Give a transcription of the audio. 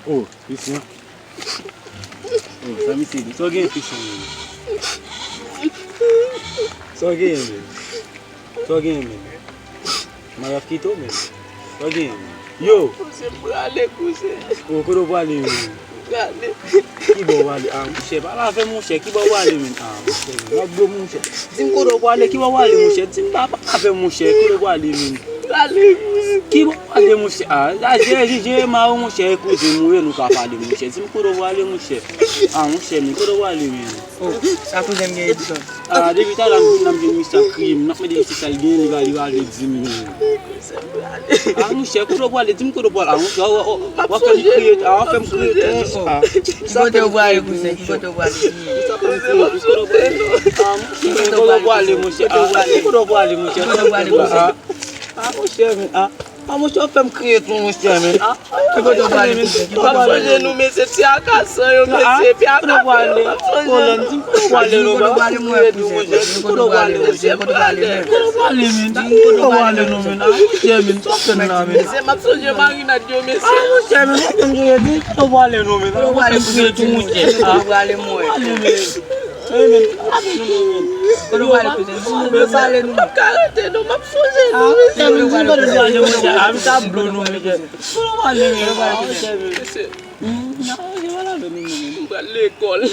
Oh, this one. Oh, let me see this. So again, fish on me. So again, man. My have kito, man. So again, yo. Oh, kodo wale, man. Kibo wale, mouche. Bala fe mouche, kibo wale, man. Mouche. Not go mouche. Tim kodo wale, kibo wale, mouche. Tim baba fe mouche, kodo wale, man. Kibo wale mouche la je ma mouche ko je mourir nou ka parler mouche si ko do wale mouche mouche mi ko do wale mi oh ça ko j'aime bien Edison depuis ta la nam je Mr Cream nak me de ci sal bien li wale dimi mouche ko do wale dim ko do wale mouche wa ka create fem create ça te wale cousin qui te wale ça ko do wale mouche ko do wale mouche mouche femme crier tout mouche mais nous mais c'est à casse yo mais puis à wale l'école